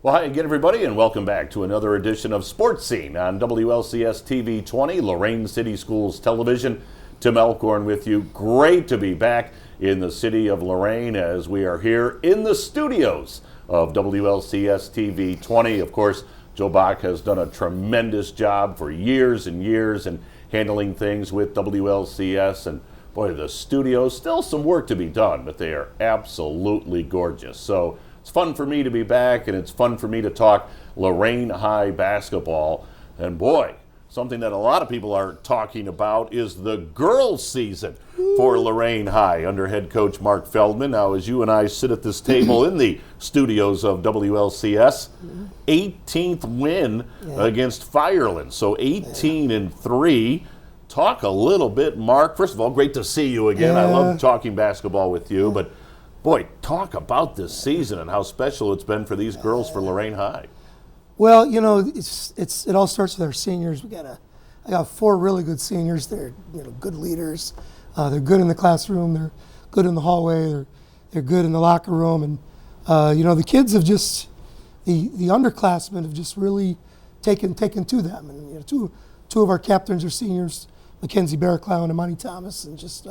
Well, hi again, everybody, and welcome back to another edition of Sports Scene on WLCS TV 20, Lorain City Schools Television. Tim Alcorn with you. Great to be back in the city of Lorain as we are here in the studios of WLCS TV 20. Of course, Joe Bach has done a tremendous job for years and years in handling things with WLCS, and boy, the studios, still some work to be done, but they are absolutely gorgeous. So it's fun for me to be back, and it's fun for me to talk Lorain High basketball. And boy, something that a lot of people are talking about is the girls' season for Lorain High under head coach Mark Feldmann. Now, as you and I sit at this table in the studios of WLCS, 18th win against Fireland, so 18-3. Talk a little bit, Mark. First of all, great to see you again. I love talking basketball with you, but boy, talk about this season and how special it's been for these girls for Lorain High. Well, you know, it all starts with our seniors. I got 4 really good seniors. They're good leaders. They're good in the classroom. They're good in the hallway. They're good in the locker room. And the kids have just the underclassmen have just really taken to them. And two of our captains are seniors, Mackenzie Barraclough and Imani Thomas, and just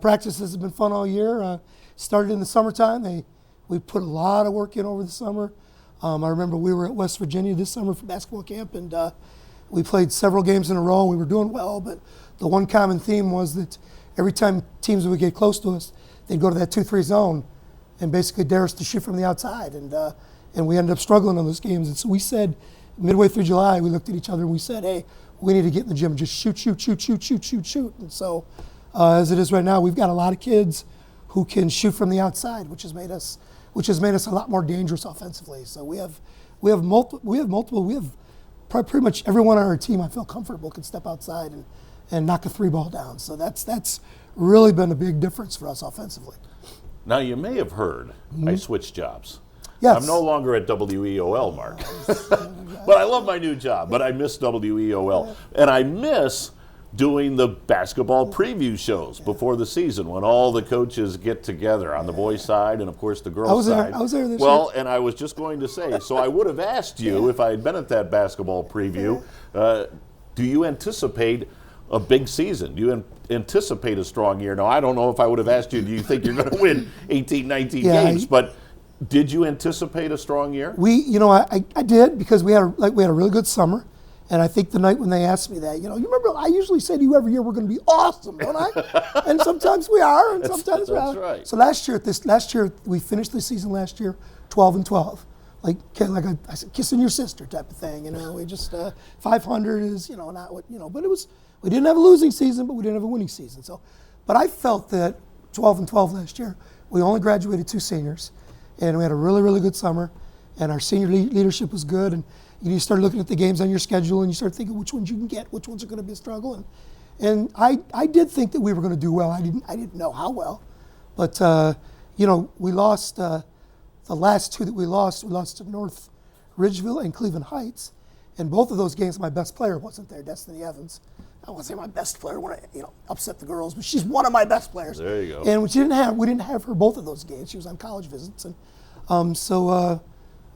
practices have been fun all year. Started in the summertime. We put a lot of work in over the summer. I remember we were at West Virginia this summer for basketball camp, and we played several games in a row. We were doing well, but the one common theme was that every time teams would get close to us, they'd go to that 2-3 zone and basically dare us to shoot from the outside, and we ended up struggling on those games. And so we said, midway through July, we looked at each other and we said, hey, we need to get in the gym and just shoot. And so as it is right now, we've got a lot of kids who can shoot from the outside, which has made us a lot more dangerous offensively. So we have pretty much everyone on our team I feel comfortable can step outside and knock a 3-ball down. So that's really been a big difference for us offensively. Now, you may have heard I switched jobs. Yes. I'm no longer at WEOL, Mark. But I love my new job, but I miss WEOL. And I miss doing the basketball preview shows before the season when all the coaches get together on the boys' side and, of course, the girls' side. I was there this year. And I was just going to say, so I would have asked you if I had been at that basketball preview, do you anticipate a big season? Do you anticipate a strong year? Now, I don't know if I would have asked you, do you think you're going to win 18, 19 games? But did you anticipate a strong year? I did, because we had a really good summer. And I think the night when they asked me that, you remember I usually say to you every year we're going to be awesome, don't I? And sometimes we are, and sometimes we are. That's right. So last year we finished the season last year 12-12, like I said, kissing your sister type of thing. We just 500 is not what but it was. We didn't have a losing season, but we didn't have a winning season. So, but I felt that 12-12 last year, we only graduated 2 seniors, and we had a really, really good summer, and our senior leadership was good, and you start looking at the games on your schedule and you start thinking which ones you can get, which ones are going to be a struggle. And I did think that we were going to do well. I didn't know how well. But, we lost the last 2 that we lost to North Ridgeville and Cleveland Heights. And both of those games, my best player wasn't there, Destiny Evans. I won't say my best player when I upset the girls, but she's one of my best players. There you go. And we didn't have her both of those games. She was on college visits. And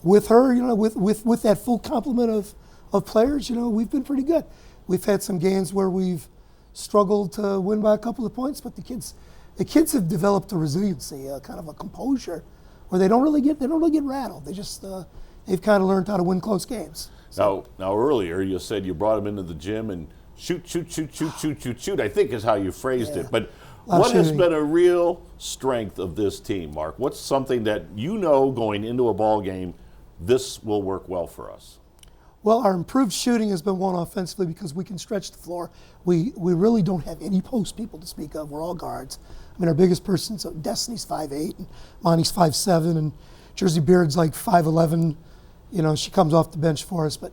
with her, with that full complement of players, we've been pretty good. We've had some games where we've struggled to win by a couple of points, but the kids have developed a resiliency, kind of a composure, where they don't really get rattled. They just they've kind of learned how to win close games. So. Now earlier you said you brought them into the gym and shoot, I think is how you phrased it. But what has been a real strength of this team, Mark? What's something that going into a ball game, this will work well for us? Well, our improved shooting has been one offensively because we can stretch the floor. We really don't have any post people to speak of. We're all guards. I mean, our biggest person, so Destiny's 5'8", and Monty's 5'7", and Jersey Beard's like 5'11". She comes off the bench for us. But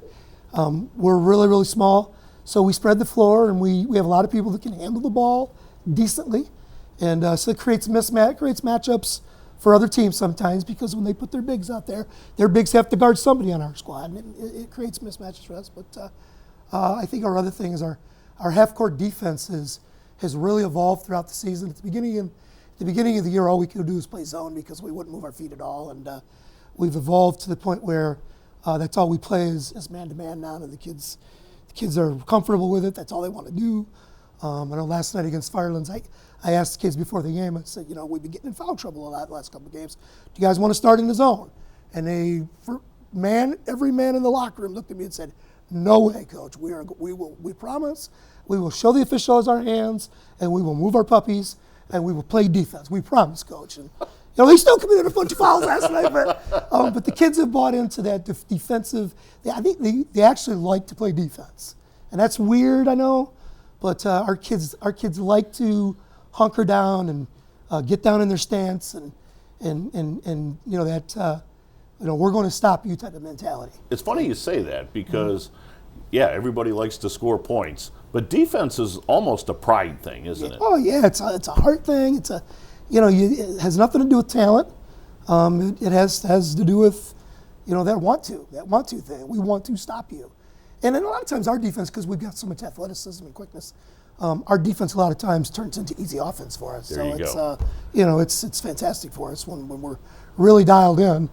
we're really, really small. So we spread the floor, and we have a lot of people that can handle the ball decently. And so it creates matchups for other teams sometimes, because when they put their bigs out there, their bigs have to guard somebody on our squad, and it creates mismatches for us. But I think our other thing is our half-court defense has really evolved throughout the season. At the beginning of the year, all we could do was play zone because we wouldn't move our feet at all. And we've evolved to the point where that's all we play is man-to-man now, and the kids are comfortable with it. That's all they want to do. I know last night against Firelands, I asked the kids before the game, I said, we've been getting in foul trouble a lot the last couple of games. Do you guys want to start in the zone? And every man in the locker room looked at me and said, no way, Coach. We promise. We will show the officials our hands, and we will move our puppies, and we will play defense. We promise, Coach. And they still committed a bunch of fouls last night, but the kids have bought into that defensive. I think they actually like to play defense, and that's weird, I know, but our kids like to hunker down and get down in their stance, and that we're going to stop you type of mentality. It's funny you say that because, everybody likes to score points, but defense is almost a pride thing, isn't it? Oh yeah, it's a heart thing. It's it has nothing to do with talent. It has to do with, that want to thing. We want to stop you. And then a lot of times our defense, because we've got so much athleticism and quickness, our defense a lot of times turns into easy offense for us. It's fantastic for us when we're really dialed in.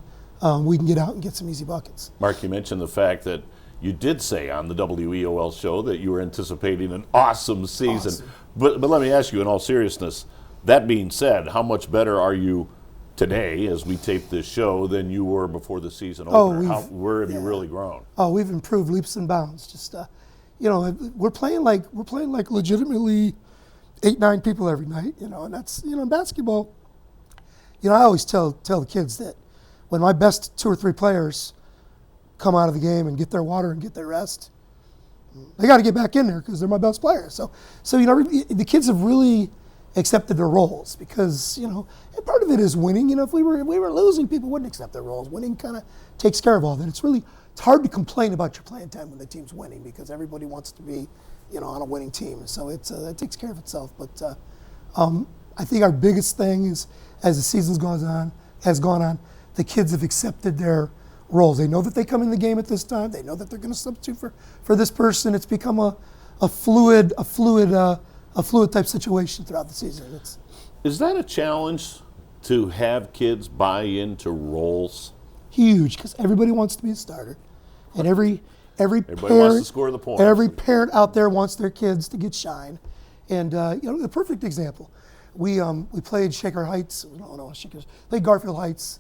We can get out and get some easy buckets. Mark, you mentioned the fact that you did say on the WEOL show that you were anticipating an awesome season. Awesome. But let me ask you, in all seriousness, that being said, how much better are you today as we tape this show than you were before the season opener? Where have you really grown? Oh, we've improved leaps and bounds. Just we're playing like legitimately 8-9 people every night. And that's in basketball. I always tell the kids that when my best 2 or 3 players come out of the game and get their water and get their rest, they got to get back in there because they're my best players. So the kids have really accepted their roles because and part of it is winning. If we were losing, people wouldn't accept their roles. Winning kind of takes care of all that. It's hard to complain about your playing time when the team's winning because everybody wants to be on a winning team. So it takes care of itself. But I think our biggest thing is as the season has gone on, the kids have accepted their roles. They know that they come in the game at this time. They know that they're going to substitute for this person. It's become a fluid type situation throughout the season. Is that a challenge to have kids buy into roles? Huge, because everybody wants to be a starter, and everybody parent wants to score the points. Every parent out there wants their kids to get shine, and the perfect example. We played Shaker Heights. Played Garfield Heights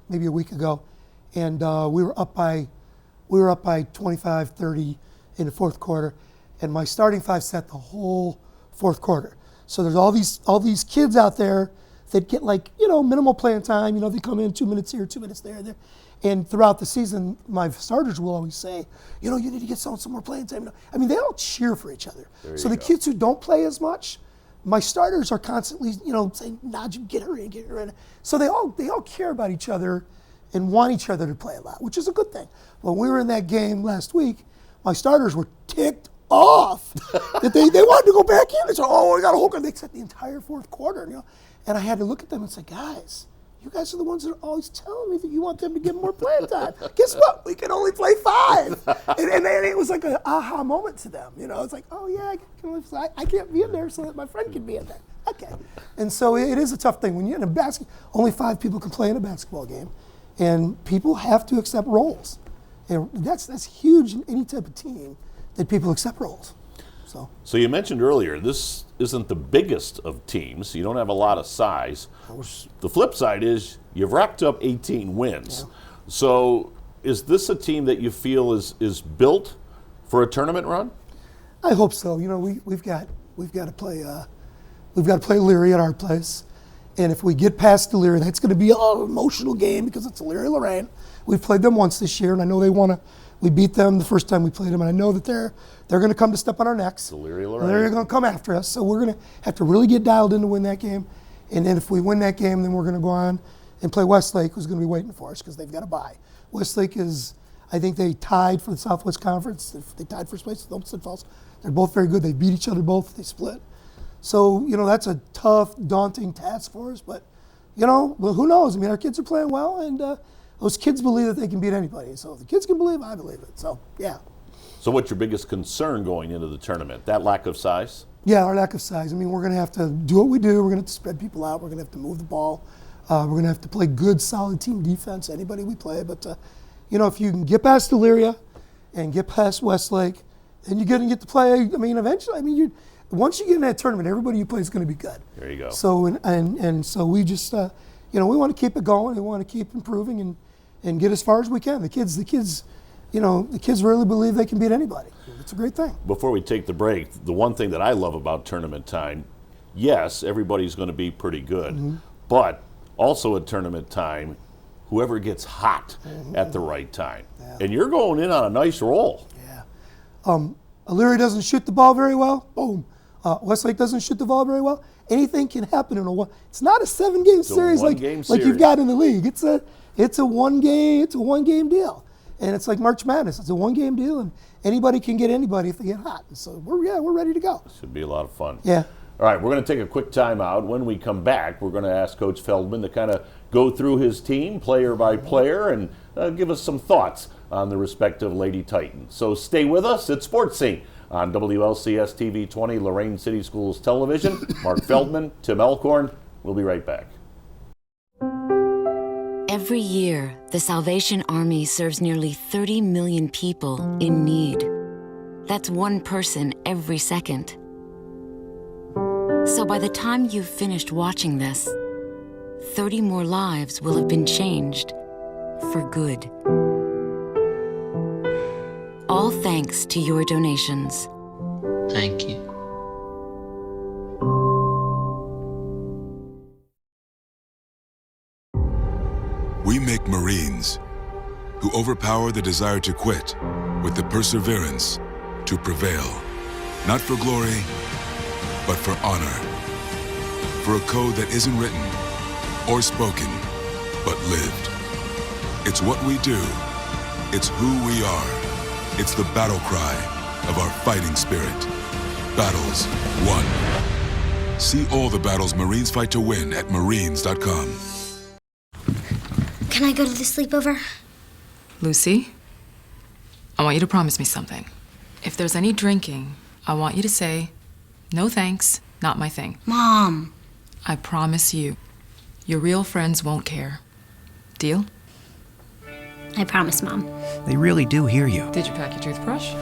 maybe a week ago, and we were up by 25-30 in the fourth quarter, and my starting 5 sat the whole fourth quarter. So there's all these kids out there that get minimal playing time. They come in 2 minutes here, 2 minutes there. And throughout the season, my starters will always say, you need to get some more playing time. I mean, they all cheer for each other. So the kids who don't play as much, my starters are constantly, saying, Najib, get her in. So they all care about each other and want each other to play a lot, which is a good thing. When we were in that game last week, my starters were ticked off that they wanted to go back in. They said, we got a hooker. They said the entire fourth quarter, And I had to look at them and say, guys, you guys are the ones that are always telling me that you want them to get more playing time. Guess what? We can only play 5. and it was like an aha moment to them. It's like, oh yeah, I can't be in there so that my friend can be in there. Okay. And so it is a tough thing. When you're in a basketball, only 5 people can play in a basketball game. And people have to accept roles. And that's huge in any type of team that people accept roles. So you mentioned earlier, this isn't the biggest of teams. You don't have a lot of size. The flip side is you've racked up 18 wins. Yeah. So is this a team that you feel is built for a tournament run? I hope so. We've got to play Leary at our place, and if we get past Leary, that's going to be an emotional game because it's Leary Lorain. We've played them once this year, and I know they want to. We beat them the first time we played them, and I know that they're going to come to step on our necks. Leary Lorain. They're going to come after us, so we're going to have to really get dialed in to win that game. And then if we win that game, then we're going to go on and play Westlake, who's going to be waiting for us because they've got a bye. Westlake I think they tied for the Southwest Conference. They tied first place with Olmsted Falls. They're both very good. They beat each other both. They split. So, that's a tough, daunting task for us. But, well, who knows? I mean, our kids are playing well, and those kids believe that they can beat anybody. So if the kids can believe, I believe it. So, yeah. So what's your biggest concern going into the tournament? That lack of size? Yeah, our lack of size. I mean, we're going to have to do what we do. We're going to have to spread people out. We're going to have to move the ball. We're going to have to play good, solid team defense, anybody we play. But, if you can get past Elyria and get past Westlake, then you're going to get to play, eventually, once you get in that tournament, everybody you play is going to be good. There you go. So, and so we just, we want to keep it going. We want to keep improving and get as far as we can. The kids really believe they can beat anybody. It's a great thing. Before we take the break, the one thing that I love about tournament time, yes, everybody's going to be pretty good, but also at tournament time, whoever gets hot at the right time. Yeah. And you're going in on a nice roll. Yeah. Elyria doesn't shoot the ball very well. Boom. Westlake doesn't shoot the ball very well. Anything can happen in a one. It's not a 7-game series like you've got in the league. It's a one game deal. And it's like March Madness. It's a 1-game deal, and anybody can get anybody if they get hot. And so we're ready to go. Should be a lot of fun. Yeah. All right, we're going to take a quick timeout. When we come back, we're going to ask Coach Feldmann to kind of go through his team player by player and give us some thoughts on the respective Lady Titans. So stay with us. It's Sports Scene on WLCS TV 20, Lorain City Schools Television. Mark Feldmann, Tim Alcorn. We'll be right back. Every year, the Salvation Army serves nearly 30 million people in need. That's one person every second. So by the time you've finished watching this, 30 more lives will have been changed for good. All thanks to your donations. Thank you. We make Marines who overpower the desire to quit with the perseverance to prevail. Not for glory, but for honor. For a code that isn't written or spoken, but lived. It's what we do. It's who we are. It's the battle cry of our fighting spirit. Battles won. See all the battles Marines fight to win at marines.com. Can I go to the sleepover? Lucy, I want you to promise me something. If there's any drinking, I want you to say, "No thanks, not my thing." Mom. I promise you, your real friends won't care. Deal? I promise, Mom. They really do hear you. Did you pack your toothbrush?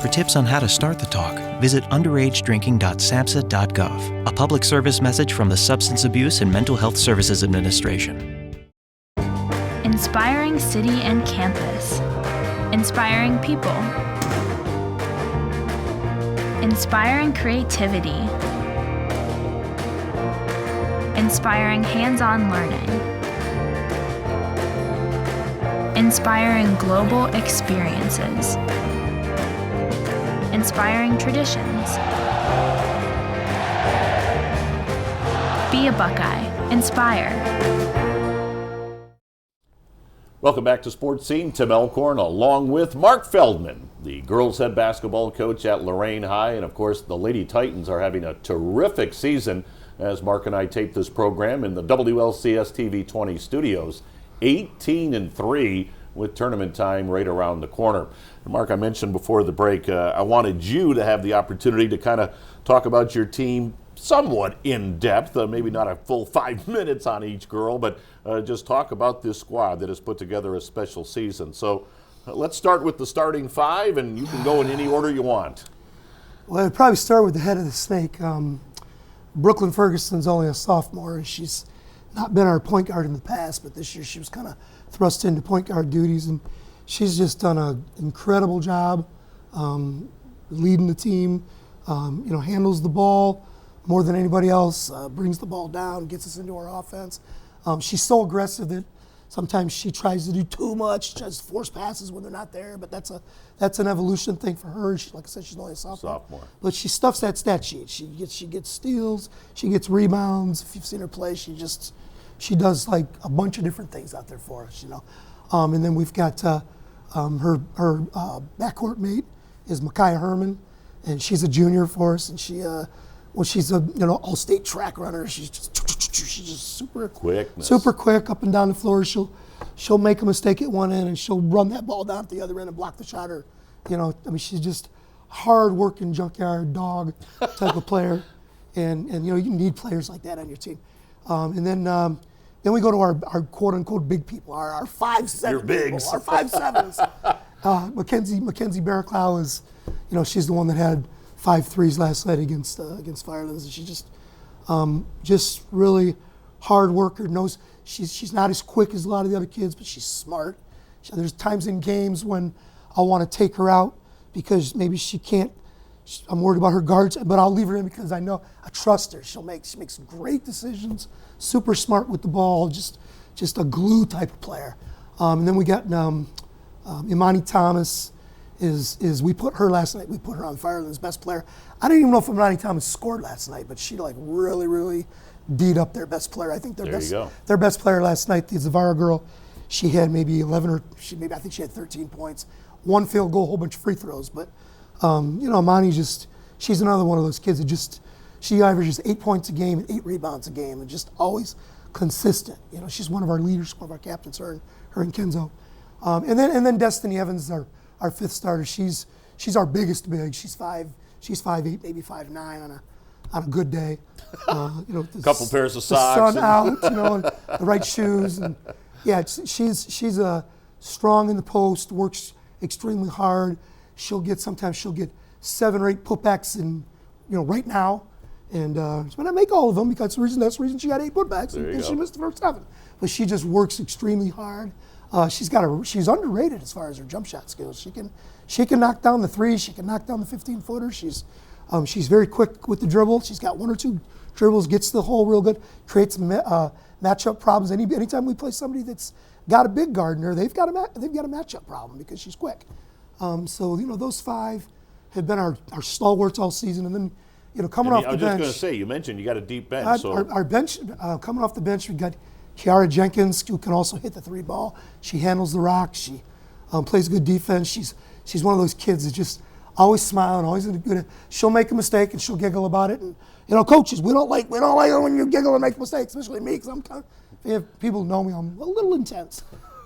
For tips on how to start the talk, visit underagedrinking.samhsa.gov. A public service message from the Substance Abuse and Mental Health Services Administration. Inspiring city and campus. Inspiring people. Inspiring creativity. Inspiring hands-on learning. Inspiring global experiences. Inspiring traditions. Be a Buckeye. Inspire. Welcome back to Sports Scene. Tim Alcorn along with Mark Feldmann, the girls head basketball coach at Lorain High. And of course, the Lady Titans are having a terrific season as Mark and I tape this program in the WLCS TV 20 studios. 18-3 with tournament time right around the corner. And Mark, I mentioned before the break, I wanted you to have the opportunity to kind of talk about your team somewhat in depth, maybe not a full 5 minutes on each girl, but just talk about this squad that has put together a special season. So let's start with the starting five, and you can go in any order you want. Well, I'd probably start with the head of the snake. Brooklyn Ferguson's only a sophomore. She's not been our point guard in the past, but this year she was kind of thrust into point guard duties, and she's just done an incredible job leading the team. Handles the ball more than anybody else, brings the ball down, gets us into our offense. She's so aggressive that sometimes she tries to do too much, tries to force passes when they're not there, but that's an evolution thing for her. Like I said, she's only a sophomore. But she stuffs that stat sheet. She gets steals, she gets rebounds. If you've seen her play, she does like a bunch of different things out there for us, And then we've got her backcourt mate is Micaiah Herman, and she's a junior for us, and she's a all-state track runner. She's just super quick up and down the floor. She'll make a mistake at one end and she'll run that ball down at the other end and block the shot. Or, she's just hard-working junkyard dog type of player, and you need players like that on your team. And then Then we go to our quote unquote big people, our 5'7" Your bigs. people, our 5'7s. Mackenzie Barraclough is, she's the one that had 5 threes last night against Firelands, and she just really hard worker. Knows she's not as quick as a lot of the other kids, but she's smart. There's times in games when I want to take her out because maybe she can't. I'm worried about her guards, but I'll leave her in because I trust her. She makes great decisions, super smart with the ball, just a glue type of player. And then we got Imani Thomas. We put her last night. We put her on Fireland's best player. I don't even know if Imani Thomas scored last night, but she really beat up their best player. I think their best player last night, the Zavara girl, she had maybe 11 or I think she had 13 points, 1 field goal, a whole bunch of free throws, but. Imani she's another one of those kids that she averages 8 points a game and 8 rebounds a game and just always consistent. She's one of our leaders, one of our captains, her and Kenzo. And then Destiny Evans, our 5th starter. She's our biggest big. She's 5'8", maybe 5'9" on a good day. Couple pairs of socks. The sun out, and the right shoes. And yeah, she's strong in the post, works extremely hard. Sometimes she'll get 7 or 8 putbacks right now. And she might not make all of them because that's the reason she got 8 putbacks and she missed the first 7. But she just works extremely hard. She's underrated as far as her jump shot skills. She can knock down the 3, she can knock down the 15-footer. She's very quick with the dribble. She's got 1 or 2 dribbles, gets to the hole real good, creates matchup problems. Anytime we play somebody that's got a big guard in her, they've got a matchup problem because she's quick. So those 5 have been our stalwarts all season, and then coming off the bench. I was just going to say, you mentioned you got a deep bench. Our bench coming off the bench, we got Kiara Jenkins, who can also hit the 3 ball. She handles the rock. She plays good defense. She's one of those kids that just always smiling, always good. She'll make a mistake and she'll giggle about it. And coaches, we don't like it when you giggle and make mistakes, especially me, because if people know me, I'm a little intense.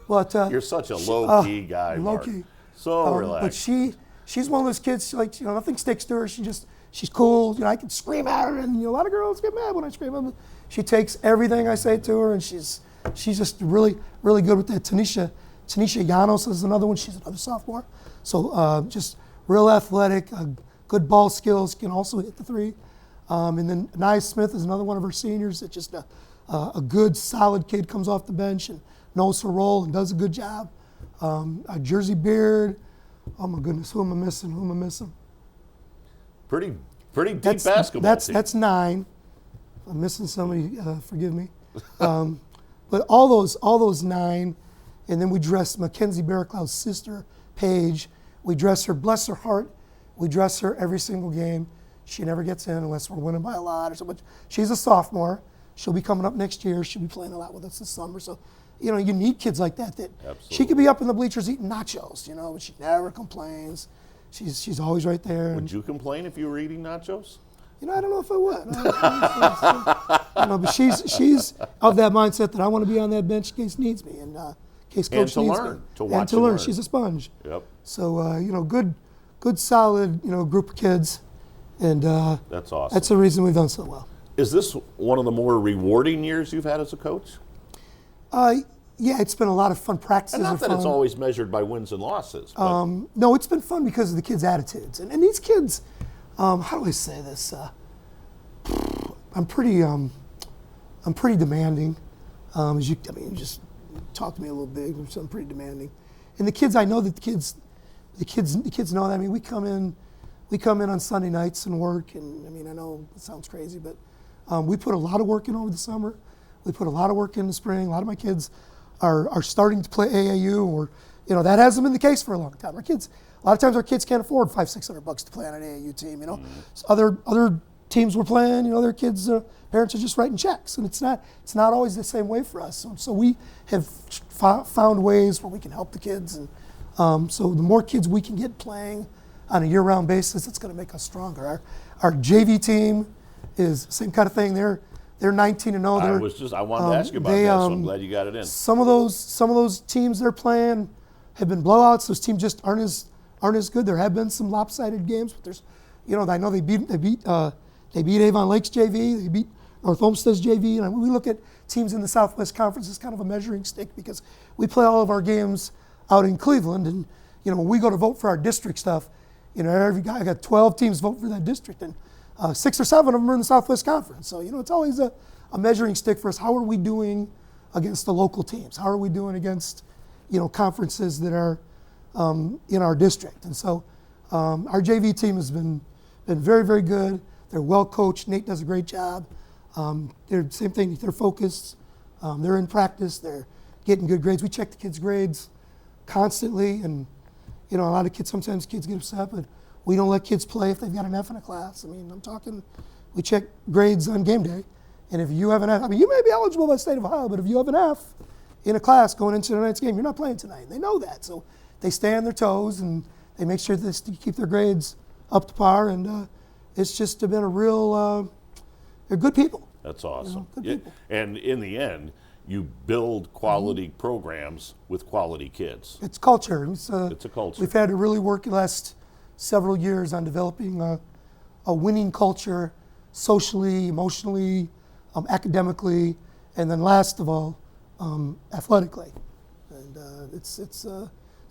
But you're such a low-key guy, Mark. Low-key. So relaxed. But she's one of those kids, nothing sticks to her. She's cool. I can scream at her, and a lot of girls get mad when I scream at her. She takes everything I say to her, and she's just really, really good with that. Tanisha Llanos is another one. She's another sophomore. So just real athletic, good ball skills, can also hit the 3. And then Nia Smith is another one of our seniors that's just a good, solid kid, comes off the bench and knows her role and does a good job. A Jersey Beard. Oh my goodness, who am I missing? Pretty deep basketball team. That's 9. I'm missing somebody. Forgive me. But all those 9, and then we dress Mackenzie Barraclough's sister, Paige. We dress her. Bless her heart. We dress her every single game. She never gets in unless we're winning by a lot or so much. She's a sophomore. She'll be coming up next year. She'll be playing a lot with us this summer. So. You need kids like that Absolutely. She could be up in the bleachers eating nachos, but she never complains. She's always right there. Would you complain if you were eating nachos? I don't know if I would. But she's of that mindset that I want to be on that bench in case needs me and in case coach needs me. To learn. She's a sponge. Yep. So good solid group of kids, and that's awesome. That's the reason we've done so well. Is this one of the more rewarding years you've had as a coach? Yeah, it's been a lot of fun. Practices and not that fun. it's always measured by wins and losses. No, it's been fun because of the kids' attitudes. And these kids, how do I say this? I'm pretty demanding. You just talk to me a little big. I'm pretty demanding. And the kids, I know that the kids know that. We come in on Sunday nights and work. And I know it sounds crazy, but we put a lot of work in over the summer. We put a lot of work in the spring. A lot of my kids are starting to play AAU, or that hasn't been the case for a long time. A lot of times our kids can't afford $500-600 to play on an AAU team. So other teams we're playing, their kids' parents are just writing checks, and it's not always the same way for us. So we have found ways where we can help the kids, and so the more kids we can get playing on a year-round basis, it's going to make us stronger. Our JV team is the same kind of thing. They're 19-0. I wanted to ask you about that, so I'm glad you got it in. Some of those teams they're playing have been blowouts. Those teams just aren't as good. There have been some lopsided games, but there's, I know they beat Avon Lakes JV. They beat North Olmsted's JV, and we look at teams in the Southwest Conference as kind of a measuring stick because we play all of our games out in Cleveland, and when we go to vote for our district stuff, every guy, I got 12 teams vote for that district, and 6 or 7 of them are in the Southwest Conference. So it's always a measuring stick for us. How are we doing against the local teams? How are we doing against conferences that are in our district? And so our JV team has been very, very good. They're well coached. Nate does a great job. They're same thing. They're focused. They're in practice. They're getting good grades. We check the kids' grades constantly, and a lot of kids. Sometimes kids get upset, but we don't let kids play if they've got an F in a class. I mean, I'm talking. We check grades on game day, and if you have an F, you may be eligible by the state of Ohio, but if you have an F in a class going into tonight's game, you're not playing tonight. And they know that, so they stay on their toes and they make sure that they keep their grades up to par. And it's just been a real. They're good people. That's awesome. Good people. And in the end, you build quality programs with quality kids. It's culture. It's a culture. We've had to really work the last several years on developing a winning culture, socially, emotionally, academically, and then last of all, athletically. And it's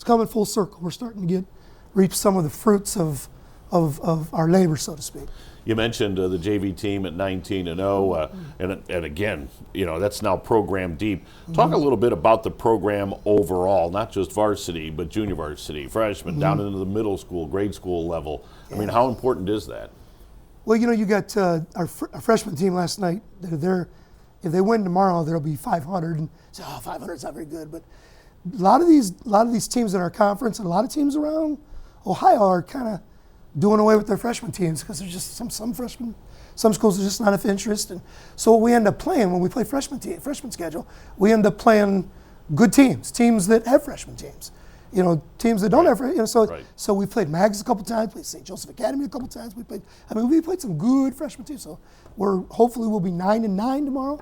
coming full circle. We're starting to reap some of the fruits of our labor, so to speak. You mentioned the JV team at 19-0, and again, that's now program deep. Talk a little bit about the program overall, not just varsity, but junior varsity, freshman, down into the middle school, grade school level. I mean, how important is that? Well, you got our freshman team last night. They're if they win tomorrow, there'll be 500, and say, 500 is not very good. But a lot of these teams in our conference and a lot of teams around Ohio are kind of doing away with their freshman teams because there's just some freshmen, some schools are just not of interest. And so what we end up playing when we play freshman schedule, we end up playing good teams that have freshman teams. Teams that don't have, so we played Mags a couple times, played St. Joseph Academy a couple times. We played some good freshman teams. So hopefully we'll be 9-9 tomorrow.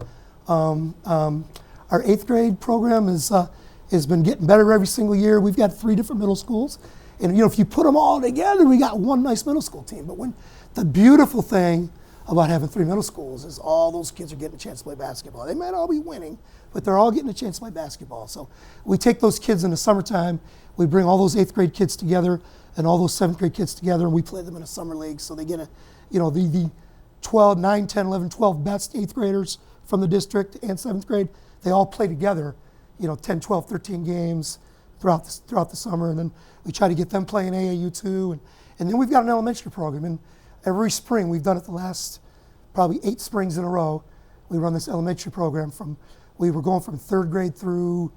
Our 8th grade program has been getting better every single year. We've got 3 different middle schools. And if you put them all together, we got one nice middle school team. But the beautiful thing about having 3 middle schools is all those kids are getting a chance to play basketball. They might all be winning, but they're all getting a chance to play basketball. So we take those kids in the summertime, we bring all those 8th grade kids together and all those 7th grade kids together, and we play them in a summer league. So they get the 12, 9, 10, 11, 12 best 8th graders from the district and 7th grade, they all play together, 10, 12, 13 games throughout the summer, and then we try to get them playing AAU too, and then we've got an elementary program, and every spring we've done it the last probably 8 springs in a row. We run this elementary program we were going from 3rd grade through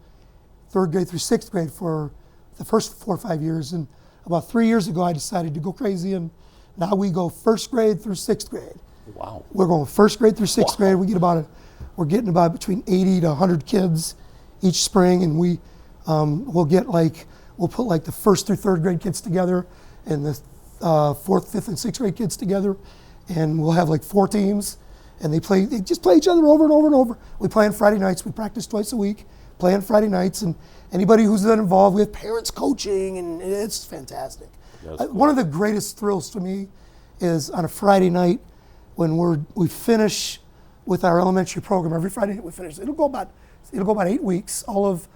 6th grade for the first 4 or 5 years, and about 3 years ago I decided to go crazy, and now we go 1st grade through 6th grade. Wow. We're going 1st grade through 6th grade. We're getting about between 80 to 100 kids each spring, and we'll put like the 1st through 3rd grade kids together and the 4th, 5th, and 6th grade kids together, and we'll have like 4 teams, and they just play each other over and over and over. We play on Friday nights. We practice twice a week, play on Friday nights, and anybody who's been involved, we have parents coaching, and it's fantastic. Cool. One of the greatest thrills to me is on a Friday night when we finish with our elementary program. Every Friday night we finish. It'll go about 8 weeks, all of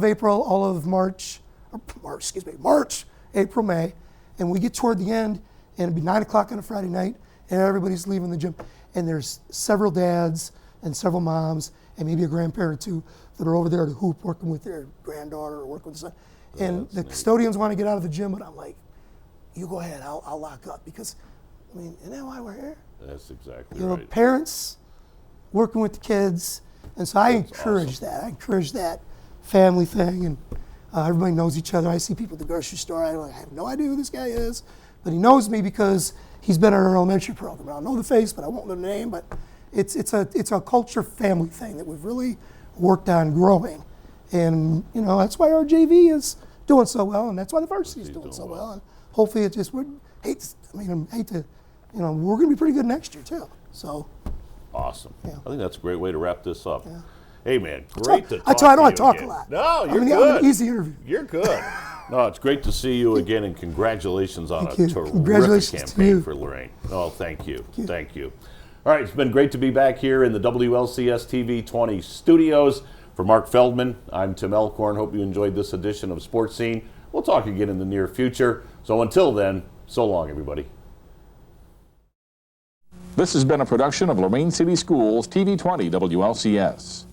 April, all of March, April, May, and we get toward the end, and it'll be 9 o'clock on a Friday night, and everybody's leaving the gym, and there's several dads and several moms and maybe a grandparent or two that are over there to hoop, working with their granddaughter or working with the son. And the custodians want to get out of the gym, but I'm like, you go ahead, I'll lock up, because isn't that why we're here? That's exactly right. Parents working with the kids, and so I encourage that. I encourage that family thing, and everybody knows each other. I see people at the grocery store. I have no idea who this guy is, but he knows me because he's been in our elementary program. I don't know the face, but I won't know the name. But it's a culture family thing that we've really worked on growing, and that's why our JV is doing so well, and that's why the varsity is doing so well. And hopefully, we're going to be pretty good next year too. So. Awesome. Yeah. I think that's a great way to wrap this up. Yeah. Hey, man, great to talk to you I know I talk again. a lot. No, you're good. I'm an easy interview. You're good. No, it's great to see you again, and congratulations on a terrific Congratulations campaign to you. for Lorain. Oh, thank you. Thank you. All right, it's been great to be back here in the WLCS TV 20 studios. For Mark Feldmann, I'm Tim Alcorn. Hope you enjoyed this edition of Sports Scene. We'll talk again in the near future. So until then, so long, everybody. This has been a production of Lorain City Schools TV 20 WLCS.